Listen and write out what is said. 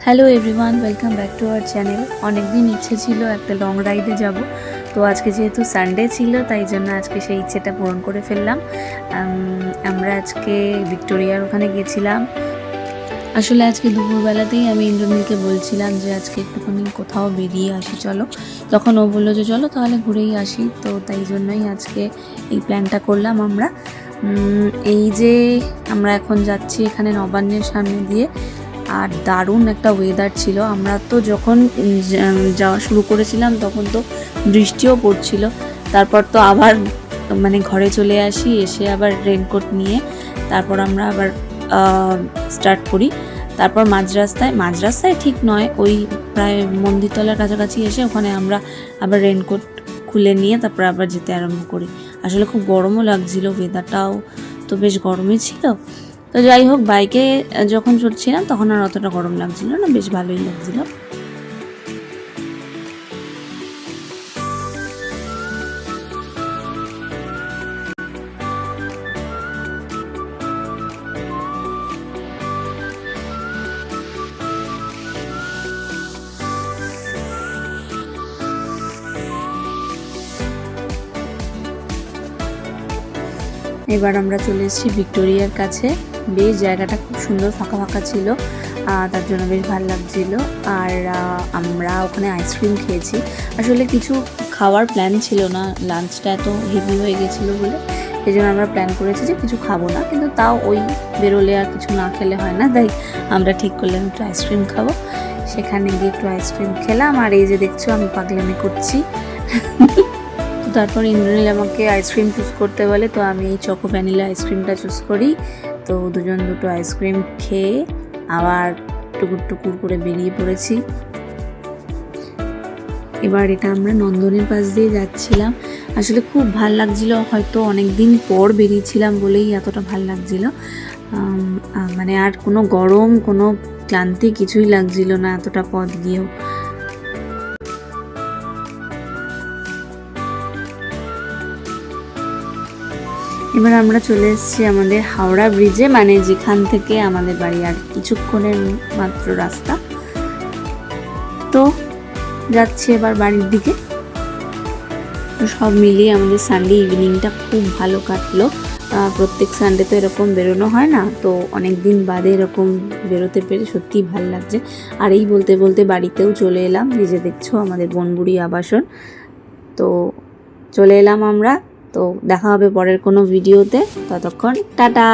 Hello everyone, welcome back to our channel. অনেক দিন ইচ্ছে ছিল একটা লং রাইডে যাব, তো আজকে যেহেতু সানডে ছিল তাই জন্য আজকে সেই ইচ্ছেটা পূরণ করে ফেললাম। আমরা আজকে ভিক্টোরিয়ার ওখানে গেছিলাম। আসলে আজকে দুপুরবেলাতেই আমি ইন্দ্রনীলকে বলছিলাম যে আজকে একটুখানি কোথাও বেরিয়ে আসি চলো, তখন ও বললো যে চলো তাহলে ঘুরেই আসি। তো তাই জন্যই আজকে এই প্ল্যানটা করলাম আমরা। এই যে আমরা এখন যাচ্ছি এখানে নবান্নের সামনে দিয়ে, আর দারুণ একটা ওয়েদার ছিল। আমরা তো যখন যাওয়া শুরু করেছিলাম তখন তো বৃষ্টিও পড়ছিল, তারপর তো আবার ঘরে চলে আসি, এসে আবার রেনকোট নিয়ে তারপর আমরা আবার স্টার্ট করি। তারপর মাঝ রাস্তায় ঠিক নয়, ওই প্রায় মন্দিরতলার কাছাকাছি এসে ওখানে আমরা আবার রেনকোট খুলে নিয়ে তারপর আবার যেতে আরম্ভ করি। আসলে খুব গরমও লাগছিল, ওয়েদারটাও তো বেশ গরমই ছিল। তো যাই হোক, বাইকে যখন চড়ছিলাম তখন আর অতটা গরম লাগছিল না, বেশ ভালোই লাগছিল। এবার আমরা চলে এসেছি ভিক্টোরিয়ার কাছে। বেশ জায়গাটা খুব সুন্দর, ফাঁকা ফাঁকা ছিল, তার জন্য বেশ ভালো লাগছিল। আর আমরা ওখানে আইসক্রিম খেয়েছি। আসলে কিছু খাওয়ার প্ল্যান ছিল না, লাঞ্চটা এত হেভি হয়ে গেছিলো বলে এই জন্য আমরা প্ল্যান করেছি যে কিছু খাবো না, কিন্তু তাও ওই বেরোলে আর কিছু না খেলে হয় না, তাই আমরা ঠিক করলাম একটু আইসক্রিম খাবো। সেখানে গিয়ে একটু আইসক্রিম খেলাম, আর এই যে দেখছো আমি পাগলামি করছি। তারপর ইন্দ্রনীল আমাকে আইসক্রিম চুজ করতে বলে, তো আমি এই চকো ভ্যানিলা আইসক্রিমটা চুজ করি। তো দুজন দুটো আইসক্রিম খেয়ে আবার টুকুর করে বেরিয়ে পড়েছি। এবার এটা আমরা নন্দনের পাশ দিয়ে যাচ্ছিলাম। আসলে খুব ভাল লাগছিল, হয়তো অনেক দিন পর বেরিয়েছিলাম বলেই এতটা ভাল লাগছিল। আর কোনো গরম, কোনো ক্লান্তি কিছুই লাগছিল না এতটা পথ গিয়েও। এবার আমরা চলে এসেছি আমাদের হাওড়া ব্রিজে, যেখান থেকে আমাদের বাড়ি আর কিছুক্ষণের মাত্র রাস্তা। তো যাচ্ছি এবার বাড়ির দিকে। তো সব মিলিয়ে আমাদের সানডে ইভিনিংটা খুব ভালো কাটলো। প্রত্যেক সানডে তো এরকম বেরোনো হয় না, তো অনেক দিন বাদে এরকম বেরোতে পেরে সত্যিই ভালো লাগছে। আর এই বলতে বলতে বাড়িতেও চলে এলাম। এই যে দেখছো আমাদের বনবুড়ি আবাসন, তো চলে এলাম আমরা। তো দেখা হবে পরের কোনো ভিডিওতে, ততক্ষণ টাটা।